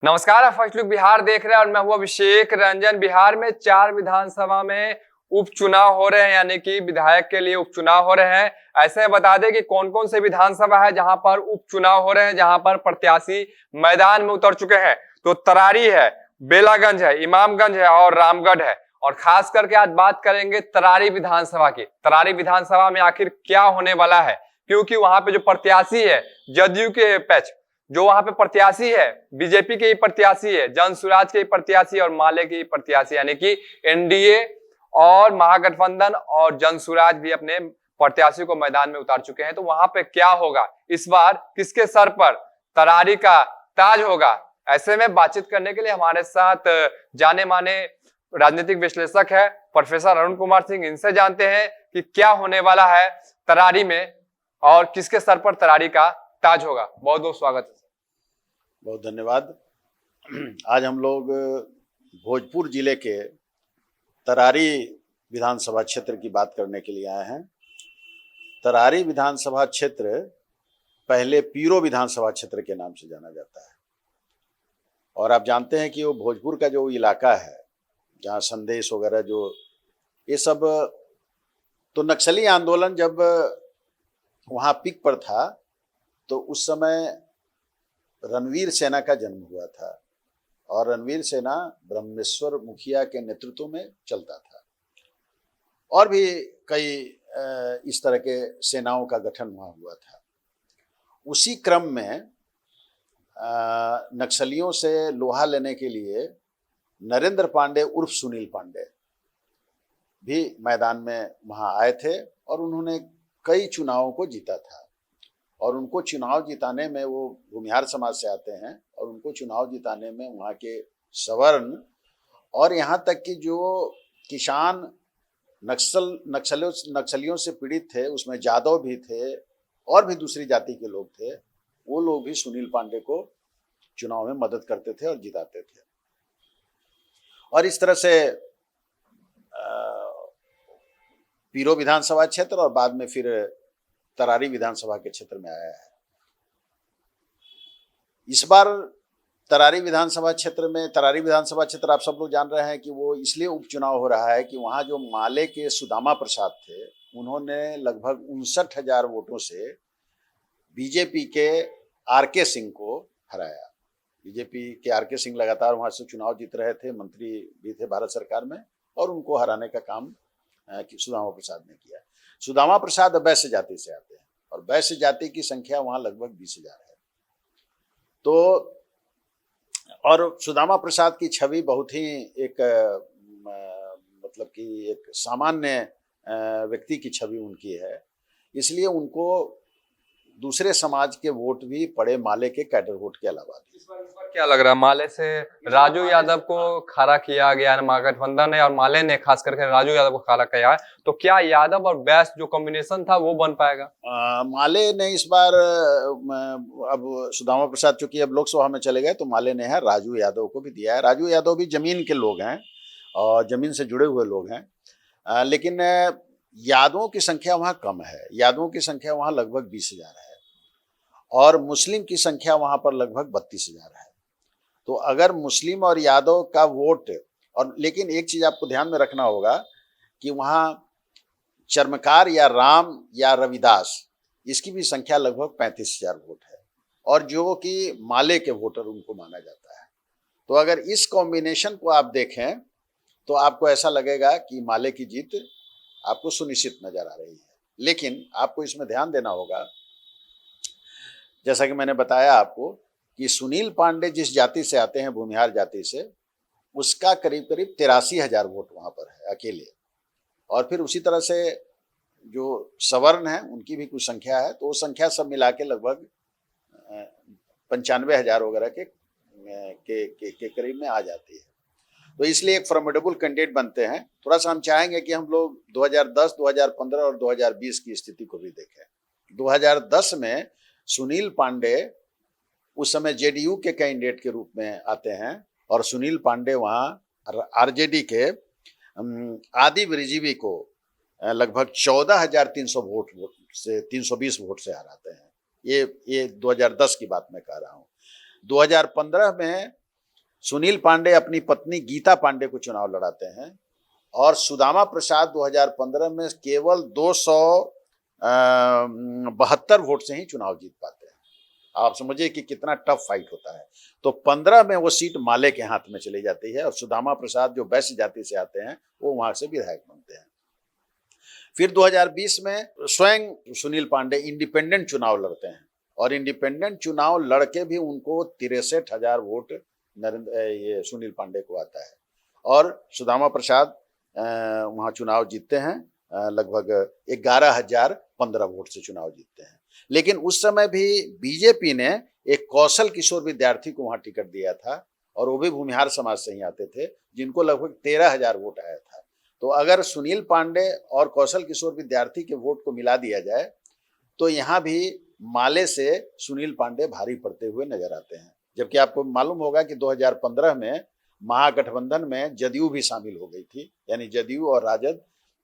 नमस्कार, आप first look Bihar देख रहे हैं और मैं हूं अभिषेक रंजन। बिहार में 4 विधानसभा में उपचुनाव हो रहे हैं, यानी कि विधायक के लिए उपचुनाव हो रहे हैं। ऐसे बता दें कि कौन कौन से विधानसभा है जहां पर उपचुनाव हो रहे हैं, जहां पर प्रत्याशी मैदान में उतर चुके हैं। तो तरारी है, बेलागंज है, इमामगंज है और रामगढ़ है। और खास करके आज बात करेंगे तरारी विधानसभा की। तरारी विधानसभा में आखिर क्या होने वाला है, क्योंकि वहां पे जो प्रत्याशी है जदयू के पैच, जो वहां पे प्रत्याशी है बीजेपी के ही प्रत्याशी है, जनसुराज के ही प्रत्याशी और माले के ही प्रत्याशी, यानी कि एनडीए और महागठबंधन और जनसुराज भी अपने प्रत्याशी को मैदान में उतार चुके हैं। तो वहां पे क्या होगा इस बार, किसके सर पर तरारी का ताज होगा? ऐसे में बातचीत करने के लिए हमारे साथ जाने माने राजनीतिक विश्लेषक है प्रोफेसर अरुण कुमार सिंह। इनसे जानते हैं कि क्या होने वाला है तरारी में और किसके सर पर तरारी का ताज होगा। बहुत बहुत स्वागत है। बहुत धन्यवाद। आज हम लोग भोजपुर जिले के तरारी विधानसभा क्षेत्र की बात करने के लिए आए हैं। तरारी विधानसभा क्षेत्र पहले पीरो विधानसभा क्षेत्र के नाम से जाना जाता है और आप जानते हैं कि वो भोजपुर का जो इलाका है जहाँ संदेश वगैरह जो ये सब, तो नक्सली आंदोलन जब वहाँ पीक पर था तो उस समय रणवीर सेना का जन्म हुआ था और रणवीर सेना ब्रह्मेश्वर मुखिया के नेतृत्व में चलता था और भी कई इस तरह के सेनाओं का गठन वहाँ हुआ था। उसी क्रम में नक्सलियों से लोहा लेने के लिए नरेंद्र पांडे उर्फ सुनील पांडे भी मैदान में वहाँ आए थे और उन्होंने कई चुनावों को जीता था और उनको चुनाव जिताने में, वो भूमिहार समाज से आते हैं और उनको चुनाव जिताने में वहाँ के सवर्ण और यहाँ तक कि जो किसान नक्सलियों से पीड़ित थे, उसमें जादव भी थे और भी दूसरी जाति के लोग थे, वो लोग भी सुनील पांडे को चुनाव में मदद करते थे और जिताते थे। और इस तरह से पीरो विधानसभा क्षेत्र और बाद में फिर तरारी विधानसभा के क्षेत्र में आया है। इस बार तरारी विधानसभा क्षेत्र आप सब लोग जान रहे हैं कि वो इसलिए उपचुनाव हो रहा है कि वहाँ जो माले के सुदामा प्रसाद थे, उन्होंने लगभग 59,000 वोटों से बीजेपी के आर.के. सिंह को हराया। बीजेपी के आर.के. सिंह लगातार वहाँ से चुनाव जीत रहे थे, मंत्री भी थे भारत सरकार में, और उनको हराने का काम सुदामा प्रसाद ने किया। सुदामा प्रसाद वैश्य जाति से आते हैं और वैश्य जाति की संख्या वहाँ लगभग 20,000 है। तो और सुदामा प्रसाद की छवि बहुत ही एक मतलब कि एक सामान्य व्यक्ति की छवि उनकी है, इसलिए उनको दूसरे समाज के वोट भी पड़े माले के कैडर वोट के अलावा भी। इस बार क्या लग रहा है, माले से राजू यादव को खड़ा किया गया है महागठबंधन ने और माले ने खास करके राजू यादव को खड़ा किया है, तो क्या यादव और बैस जो कॉम्बिनेशन था वो बन पाएगा? माले ने इस बार अब सुदामा प्रसाद चूंकि अब लोकसभा में चले गए तो माले ने है राजू यादव को भी दिया है। राजू यादव भी जमीन के लोग हैं और जमीन से जुड़े हुए लोग हैं, लेकिन यादवों की संख्या वहाँ कम है। यादवों की संख्या वहाँ लगभग 20,000 है और मुस्लिम की संख्या वहाँ पर लगभग 32,000 है। तो अगर मुस्लिम और यादव का वोट, और लेकिन एक चीज आपको ध्यान में रखना होगा कि वहाँ चर्मकार या राम या रविदास, इसकी भी संख्या लगभग 35,000 वोट है और जो कि माले के वोटर उनको माना जाता है। तो अगर इस कॉम्बिनेशन को आप देखें तो आपको ऐसा लगेगा कि माले की जीत आपको सुनिश्चित नजर आ रही है। लेकिन आपको इसमें ध्यान देना होगा, जैसा कि मैंने बताया आपको, कि सुनील पांडे जिस जाति से आते हैं, भूमिहार जाति से, उसका करीब करीब 83,000 वोट वहाँ पर है अकेले। और फिर उसी तरह से जो सवर्ण हैं उनकी भी कुछ संख्या है, तो वो संख्या सब मिला के लगभग 95,000 वगैरह के करीब में आ जाती है। तो इसलिए एक फॉर्मिडेबल कैंडिडेट बनते हैं। थोड़ा सा हम चाहेंगे कि हम लोग 2010, 2015 और 2020 की स्थिति को भी देखें। 2010 में सुनील पांडे उस समय जेडीयू के कैंडिडेट के रूप में आते हैं और सुनील पांडे वहाँ आरजेडी के आदि वृजीवी को लगभग 14,300 वोट से 320 वोट से हराते हैं। ये 2010 की बात मैं कह रहा हूँ। 2015 में सुनील पांडे अपनी पत्नी गीता पांडे को चुनाव लड़ाते हैं और सुदामा प्रसाद 2015 में केवल 272 वोट से ही चुनाव जीत पाते हैं। आप समझिए कि कितना टफ फाइट होता है। तो 15 में वो सीट माले के हाथ में चली जाती है और सुदामा प्रसाद जो वैश्य जाति से आते हैं वो वहां से विधायक बनते हैं। फिर 2020 में स्वयं सुनील पांडे इंडिपेंडेंट चुनाव लड़ते हैं और इंडिपेंडेंट चुनाव लड़के भी उनको 63,000 वोट ये सुनील पांडे को आता है और सुदामा प्रसाद वहां चुनाव जीतते हैं, लगभग 11,015 वोट से चुनाव जीतते हैं। लेकिन उस समय भी बीजेपी ने एक कौशल किशोर विद्यार्थी को वहां टिकट दिया था और वो भी भूमिहार समाज से ही आते थे, जिनको लगभग 13,000 वोट आया था। तो अगर सुनील पांडे और कौशल किशोर विद्यार्थी के वोट को मिला दिया जाए तो यहाँ भी माले से सुनील पांडे भारी पड़ते हुए नजर आते हैं। जबकि आपको मालूम होगा कि 2015 में महागठबंधन में जदयू भी शामिल हो गई थी, यानी जदयू और राजद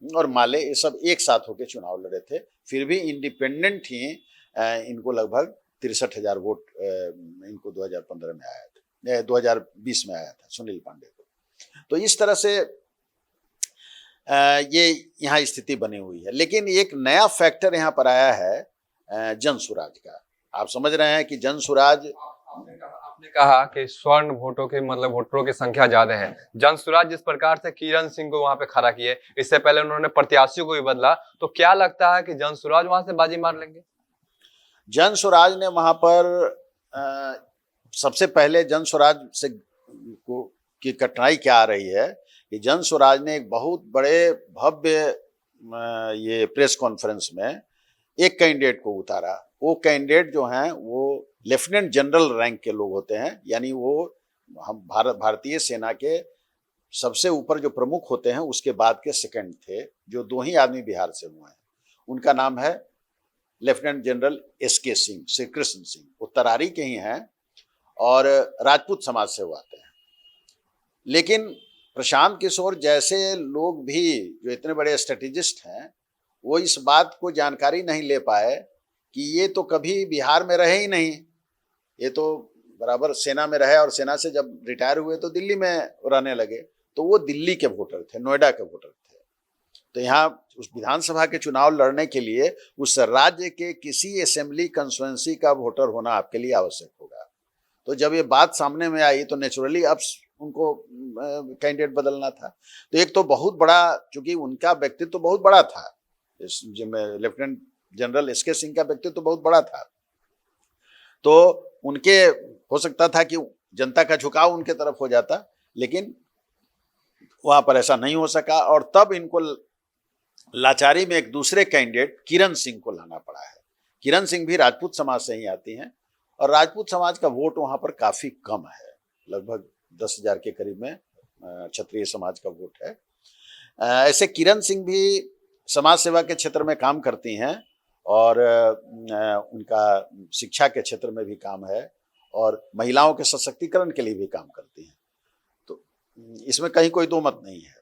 और माले ये सब एक साथ होकर चुनाव लड़े थे। फिर भी इंडिपेंडेंट ही इनको लगभग 63,000 वोट इनको 2015 में आया था, 2020 में आया था सुनील पांडे को। तो इस तरह से ये यहाँ स्थिति बनी हुई है। लेकिन एक नया फैक्टर यहाँ पर आया है जनसुराज का। आप समझ रहे हैं कि जनसुराज, आपने कहा कि स्वर्ण वोटों के मतलब वोटरों की संख्या ज्यादा है। जनसुराज जिस प्रकार से किरण सिंह को वहां पे खड़ा किए, इससे पहले उन्होंने प्रत्याशियों को भी बदला, तो क्या लगता है कि जनसुराज वहां से बाजी मार लेंगे? जनसुराज ने वहां पर सबसे पहले जनसुराज से की कठिनाई क्या आ रही है कि जनसुराज ने एक बहुत बड़े भव्य ये प्रेस कॉन्फ्रेंस में एक कैंडिडेट को उतारा। वो कैंडिडेट जो हैं वो लेफ्टिनेंट जनरल रैंक के लोग होते हैं, यानी वो हम भारतीय सेना के सबसे ऊपर जो प्रमुख होते हैं उसके बाद के सेकंड थे, जो 2 ही आदमी बिहार से हुए हैं। उनका नाम है lieutenant general SK Singh, Shri Krishna Singh. वो तरारी के ही हैं और राजपूत समाज से वो आते हैं। लेकिन प्रशांत किशोर जैसे लोग भी जो इतने बड़े स्ट्रेटेजिस्ट हैं, वो इस बात को जानकारी नहीं ले पाए कि ये तो कभी बिहार में रहे ही नहीं, ये तो बराबर सेना में रहे और सेना से जब रिटायर हुए तो दिल्ली में रहने लगे। तो वो दिल्ली के वोटर थे, नोएडा के वोटर थे। तो यहाँ उस विधानसभा के चुनाव लड़ने के लिए उस राज्य के किसी असेंबली कंस्टिट्यूएंसी का वोटर होना आपके लिए आवश्यक होगा। तो जब ये बात सामने में आई तो नेचुरली अब उनको कैंडिडेट बदलना था। तो एक तो बहुत बड़ा, चूंकि उनका व्यक्तित्व तो बहुत बड़ा था, लेफ्टिनेंट जनरल SK सिंह का व्यक्तित्व तो बहुत बड़ा था, तो उनके हो सकता था कि जनता का झुकाव उनके तरफ हो जाता, लेकिन वहां पर ऐसा नहीं हो सका और तब इनको लाचारी में एक दूसरे कैंडिडेट किरण सिंह को लाना पड़ा है। किरण सिंह भी राजपूत समाज से ही आती हैं और राजपूत समाज का वोट वहां पर काफी कम है, लगभग 10,000 के करीब में क्षत्रिय समाज का वोट है। ऐसे किरण सिंह भी समाज सेवा के क्षेत्र में काम करती हैं और उनका शिक्षा के क्षेत्र में भी काम है और महिलाओं के सशक्तिकरण के लिए भी काम करती हैं। तो इसमें कहीं कोई दो मत नहीं है।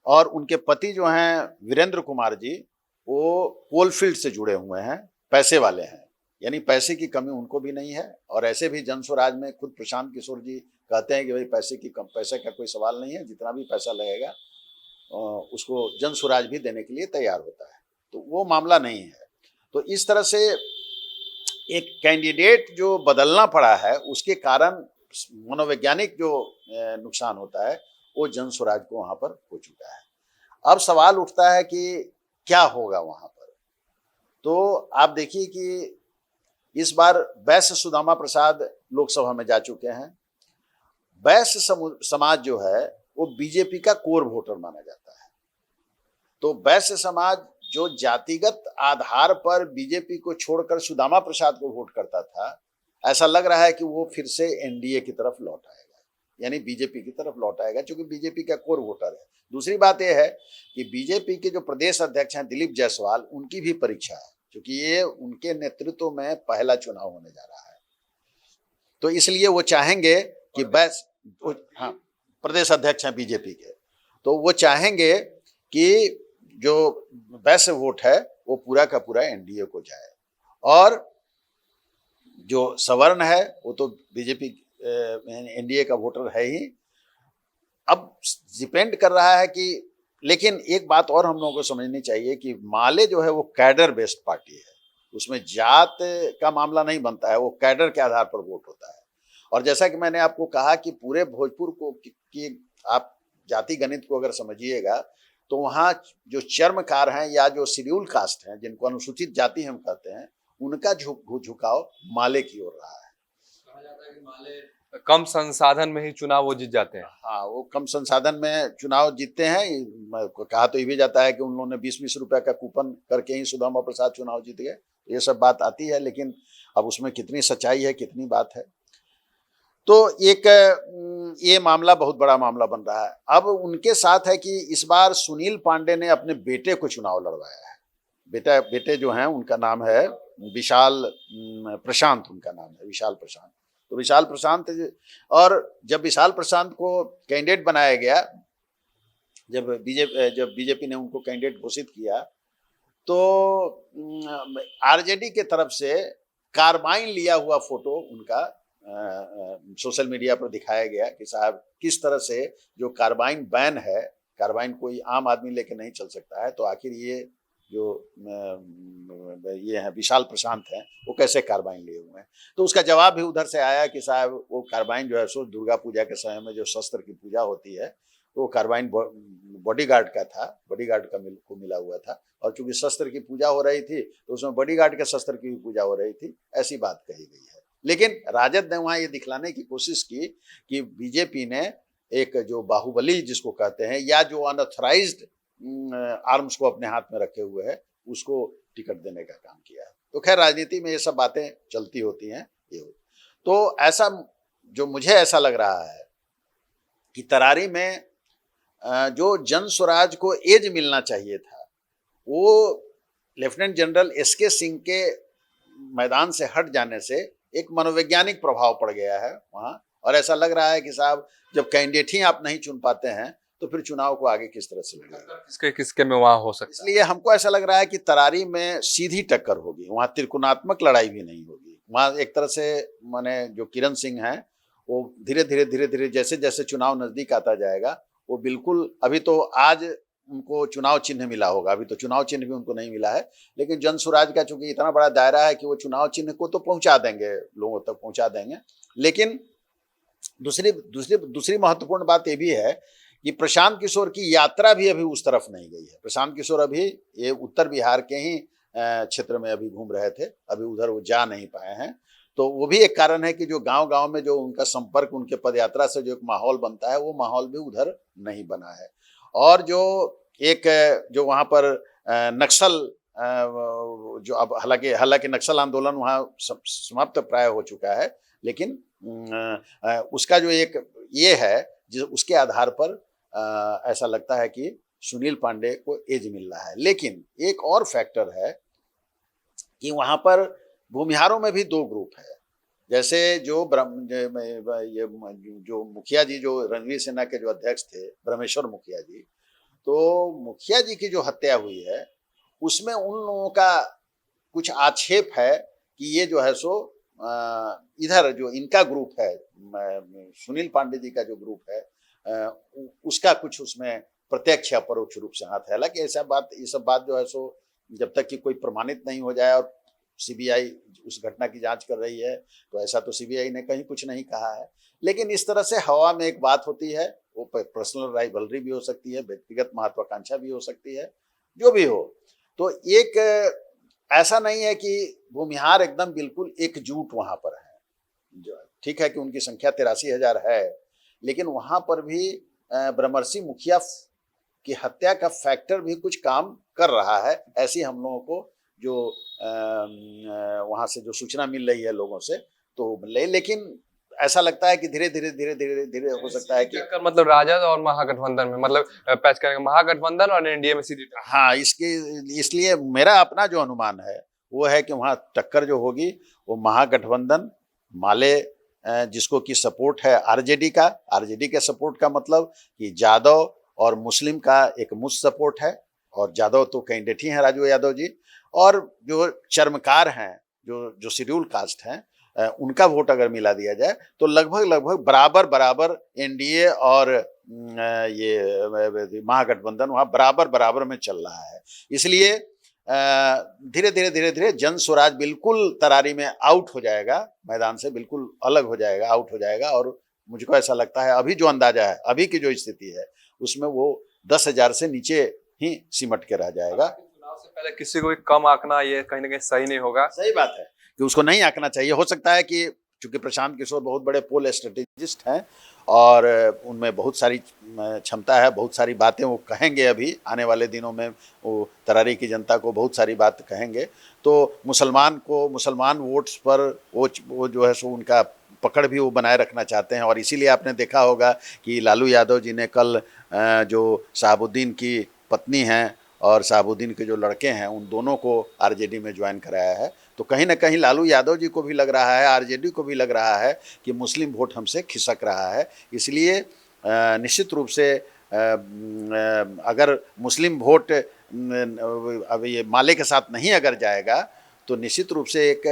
और उनके पति जो हैं वीरेंद्र कुमार जी, वो कोलफील्ड से जुड़े हुए हैं, पैसे वाले हैं, यानी पैसे की कमी उनको भी नहीं है। और ऐसे भी जनसुराज में खुद प्रशांत किशोर जी कहते हैं कि भाई पैसे का कोई सवाल नहीं है, जितना भी पैसा लगेगा उसको जनसुराज भी देने के लिए तैयार होता है। तो वो मामला नहीं है। तो इस तरह से एक कैंडिडेट जो बदलना पड़ा है उसके कारण मनोवैज्ञानिक जो नुकसान होता है वो जनसुराज को वहां पर हो चुका है। अब सवाल उठता है कि क्या होगा वहां पर। तो आप देखिए कि इस बार वैश्य सुदामा प्रसाद लोकसभा में जा चुके हैं। वैश्य समाज जो है वो बीजेपी का कोर वोटर माना जाता है। तो वैश्य समाज जो जातिगत आधार पर बीजेपी को छोड़कर सुदामा प्रसाद को वोट करता था, ऐसा लग रहा है कि वो फिर से एनडीए की तरफ लौट आएगा, यानी बीजेपी की तरफ लौट आएगा, क्योंकि बीजेपी का कोर वोटर है। दूसरी बात यह है कि बीजेपी के जो प्रदेश अध्यक्ष हैं दिलीप जायसवाल, उनकी भी परीक्षा है, क्योंकि ये उनके नेतृत्व में पहला चुनाव होने जा रहा है। तो इसलिए वो चाहेंगे कि हाँ, प्रदेश अध्यक्ष हैं बीजेपी के, तो वो चाहेंगे कि जो वैश्य वोट है वो पूरा का पूरा एनडीए को जाए और जो सवर्ण है वो तो बीजेपी एनडीए का वोटर है ही। अब डिपेंड कर रहा है कि, लेकिन एक बात और हम लोगों को समझनी चाहिए कि माले जो है वो कैडर बेस्ड पार्टी है, उसमें जात का मामला नहीं बनता है, वो कैडर के आधार पर वोट होता है। और जैसा कि मैंने आपको कहा कि पूरे भोजपुर को कि आप जाति गणित को अगर समझिएगा तो वहाँ जो चर्मकार हैं या जो शेड्यूल कास्ट हैं, जिनको अनुसूचित जाति हम कहते हैं, उनका झुकाव माले की ओर रहा है। कहा जाता है कि माले कम संसाधन में ही चुनाव वो जीत जाते हैं। हाँ, वो कम संसाधन में चुनाव जीतते हैं। कहा तो ये भी जाता है कि उन लोगों ने 20-20 रुपए का कूपन करके ही सुदामा प्रसाद चुनाव जीत गए, ये सब बात आती है, लेकिन अब उसमें कितनी सच्चाई है, कितनी बात है। तो एक ये मामला बहुत बड़ा मामला बन रहा है। अब उनके साथ है कि इस बार सुनील पांडे ने अपने बेटे को चुनाव लड़वाया है। बेटे जो हैं उनका नाम है विशाल प्रशांत, उनका नाम है विशाल प्रशांत। तो विशाल प्रशांत, और जब विशाल प्रशांत को कैंडिडेट बनाया गया, जब बीजेपी ने उनको कैंडिडेट घोषित किया, तो आरजेडी के तरफ से कार्बाइन लिया हुआ फोटो उनका सोशल मीडिया पर दिखाया गया कि साहब किस तरह से जो कार्बाइन बैन है, कार्बाइन कोई आम आदमी लेके नहीं चल सकता है, तो आखिर ये जो ये है विशाल प्रशांत हैं वो कैसे कार्बाइन लिए हुए हैं। तो उसका जवाब भी उधर से आया कि साहब वो कार्बाइन जो है सो दुर्गा पूजा के समय में जो शस्त्र की पूजा होती है, तो वो कार्बाइन बॉडीगार्ड का था, बॉडीगार्ड को मिला हुआ था, और चूंकि शस्त्र की पूजा हो रही थी तो उसमें बॉडीगार्ड के शस्त्र की भी पूजा हो रही थी, ऐसी बात कही गई है। लेकिन राजद ने वहां ये दिखलाने की कोशिश की कि बीजेपी ने एक जो बाहुबली जिसको कहते हैं, या जो अनऑथराइज्ड आर्म्स को अपने हाथ में रखे हुए है, उसको टिकट देने का काम किया है। तो खैर राजनीति में ये सब बातें चलती होती हैं। तो ऐसा जो मुझे ऐसा लग रहा है कि तरारी में जो जन स्वराज को एज मिलना चाहिए था, वो लेफ्टिनेंट जनरल एसके सिंह के मैदान से हट जाने से एक मनोवैज्ञानिक प्रभाव पड़ गया है वहाँ। और ऐसा लग रहा है कि साहब जब कैंडिडेट ही आप नहीं चुन पाते हैं तो फिर चुनाव को आगे किस तरह से लड़ेगा, किसके में वहां हो सकता है। इसलिए हमको ऐसा लग रहा है कि तरारी में सीधी टक्कर होगी, वहाँ त्रिकोणात्मक लड़ाई भी नहीं होगी। वहाँ एक तरह से माने जो किरण सिंह हैं वो धीरे धीरे जैसे जैसे चुनाव नजदीक आता जाएगा, वो बिल्कुल, अभी तो आज उनको चुनाव चिन्ह मिला होगा, अभी तो चुनाव चिन्ह भी उनको नहीं मिला है, लेकिन जन स्वराज का चूंकि इतना बड़ा दायरा है कि वो चुनाव चिन्ह को तो पहुंचा देंगे, लोगों तक पहुंचा देंगे। लेकिन दूसरी महत्वपूर्ण बात ये भी है कि प्रशांत किशोर की यात्रा भी अभी उस तरफ नहीं गई है। प्रशांत किशोर अभी ये उत्तर बिहार के ही क्षेत्र में अभी घूम रहे थे, अभी उधर वो जा नहीं पाए हैं। तो वो भी एक कारण है कि जो गांव-गांव में जो उनका संपर्क, उनके पदयात्रा से जो एक माहौल बनता है, वो माहौल भी उधर नहीं बना है। और जो वहाँ पर नक्सल जो अब हालांकि नक्सल आंदोलन वहाँ समाप्त प्राय हो चुका है, लेकिन उसका जो एक ये है जो उसके आधार पर ऐसा लगता है कि सुनील पांडे को एज मिल रहा है। लेकिन एक और फैक्टर है कि वहाँ पर भूमिहारों में भी दो ग्रुप है। जैसे जो मुखिया जी, जो रणवीर सेना के जो अध्यक्ष थे ब्रह्मेश्वर मुखिया जी, तो मुखिया जी की जो हत्या हुई है उसमें उन लोगों का कुछ आक्षेप है कि ये जो है सो इधर जो इनका ग्रुप है, सुनील पांडे जी का जो ग्रुप है, उसका कुछ उसमें प्रत्यक्ष या परोक्ष रूप से हाथ है। हालांकि ये सब बात जो है सो जब तक कि कोई प्रमाणित नहीं हो जाए और सीबीआई उस घटना की जांच कर रही है, तो ऐसा तो सीबीआई ने कहीं कुछ नहीं कहा है। लेकिन इस तरह से हवा में एक बात होती है, वो पर्सनल राइवलरी भी हो सकती है, व्यक्तिगत महत्वाकांक्षा भी हो सकती है, जो भी हो। तो एक ऐसा नहीं है कि भूमिहार एकदम बिल्कुल एकजुट वहां पर है। जो ठीक है कि उनकी संख्या 83,000 है, लेकिन वहां पर भी ब्रह्मर्षि मुखिया की हत्या का फैक्टर भी कुछ काम कर रहा है, ऐसी हम लोगों को जो वहां से जो सूचना मिल रही है लोगों से, तो लेकिन ऐसा लगता है कि धीरे धीरे हो सकता है कि मतलब राजद और महागठबंधन में, मतलब पैच करेंगे महागठबंधन और एनडीए में सीधी टक्कर। हाँ, इसलिए मेरा अपना जो अनुमान है वो है कि वहाँ टक्कर जो होगी वो महागठबंधन, माले जिसको की सपोर्ट है आरजेडी के सपोर्ट का मतलब कि यादव और मुस्लिम का एक मुश्त सपोर्ट है, और यादव तो कैंडिडेट ही हैं राजू यादव जी, और जो चर्मकार हैं, जो शेड्यूल कास्ट हैं, उनका वोट अगर मिला दिया जाए तो लगभग बराबर एनडीए और ये महागठबंधन वहाँ बराबर में चल रहा है। इसलिए धीरे धीरे जन स्वराज बिल्कुल तरारी में आउट हो जाएगा, मैदान से बिल्कुल अलग हो जाएगा, आउट हो जाएगा। और मुझको ऐसा लगता है अभी जो अंदाजा है, अभी की जो स्थिति है, उसमें वो 10,000 से नीचे ही सिमट के रह जाएगा। चुनाव से पहले किसी को भी कम आंकना ये कहीं ना कहीं सही नहीं होगा। सही बात है कि उसको नहीं आंकना चाहिए। हो सकता है कि चूंकि प्रशांत किशोर बहुत बड़े पोल स्ट्रेटेजिस्ट हैं और उनमें बहुत सारी क्षमता है, बहुत सारी बातें वो कहेंगे, अभी आने वाले दिनों में वो तरारी की जनता को बहुत सारी बात कहेंगे। तो मुसलमान वोट्स पर वो जो है सो उनका पकड़ भी वो बनाए रखना चाहते हैं। और इसीलिए आपने देखा होगा कि लालू यादव जी ने कल जो शहाबुद्दीन की पत्नी हैं और शहाबुद्दीन के जो लड़के हैं, उन दोनों को आरजेडी में ज्वाइन कराया है। तो कहीं ना कहीं लालू यादव जी को भी लग रहा है, आरजेडी को भी लग रहा है कि मुस्लिम वोट हमसे खिसक रहा है। इसलिए निश्चित रूप से अगर मुस्लिम वोट अब ये माले के साथ नहीं अगर जाएगा तो निश्चित रूप से एक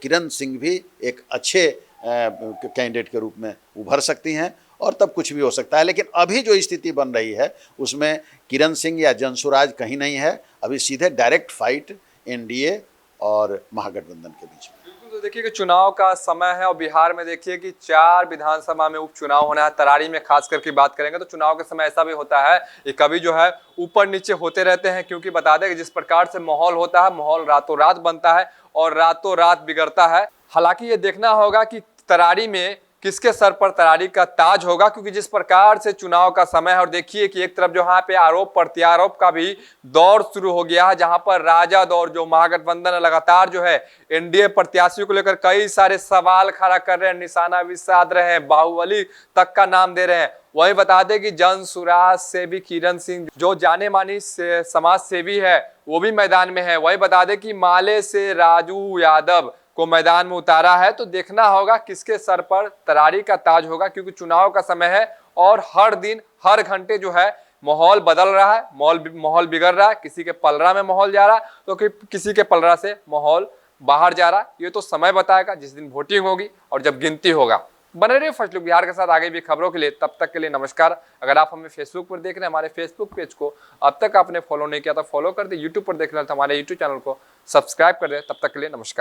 किरण सिंह भी एक अच्छे कैंडिडेट के रूप में उभर सकती हैं और तब कुछ भी हो सकता है। लेकिन अभी जो स्थिति बन रही है उसमें किरण सिंह या जनसुराज कहीं नहीं है। अभी सीधे डायरेक्ट फाइट एनडीए और महागठबंधन के बीच में। तो देखिए कि चुनाव का समय है और बिहार में देखिए कि 4 विधानसभा में उपचुनाव होना है। तरारी में खास करके बात करेंगे तो चुनाव के समय ऐसा भी होता है कि कभी जो है ऊपर नीचे होते रहते हैं, क्योंकि बता दें कि जिस प्रकार से माहौल होता है, माहौल रातों रात बनता है और रातों रात बिगड़ता है। हालांकि ये देखना होगा कि तरारी में किसके सर पर तरारी का ताज होगा, क्योंकि जिस प्रकार से चुनाव का समय है और देखिए कि एक तरफ जो यहाँ पे आरोप प्रत्यारोप का भी दौर शुरू हो गया है, जहां पर राजा दौर जो महागठबंधन लगातार जो है एनडीए प्रत्याशियों को लेकर कई सारे सवाल खड़ा कर रहे हैं, निशाना भी साध रहे हैं, बाहुबली तक का नाम दे रहे हैं। वही बता दें कि जनसुराज से भी किरण सिंह जो जाने मानी समाज सेवी है वो भी मैदान में है। वही बता दें कि माले से राजू यादव को मैदान में उतारा है। तो देखना होगा किसके सर पर तरारी का ताज होगा, क्योंकि चुनाव का समय है और हर दिन हर घंटे जो है माहौल बदल रहा है, माहौल बिगड़ रहा है। किसी के पलड़ा में माहौल जा रहा है तो किसी के पलड़ा से माहौल बाहर जा रहा है। ये तो समय बताएगा जिस दिन वोटिंग होगी और जब गिनती होगा। बने रहिए फर्स्ट लुक बिहार के साथ आगे भी खबरों के लिए। तब तक के लिए नमस्कार। अगर आप हमें फेसबुक पर देख रहे हैं, हमारे फेसबुक पेज को अब तक आपने फॉलो नहीं किया तो फॉलो कर दे। यूट्यूब पर देख रहे हैं तो हमारे यूट्यूब चैनल को सब्सक्राइब कर दे। तब तक के लिए नमस्कार।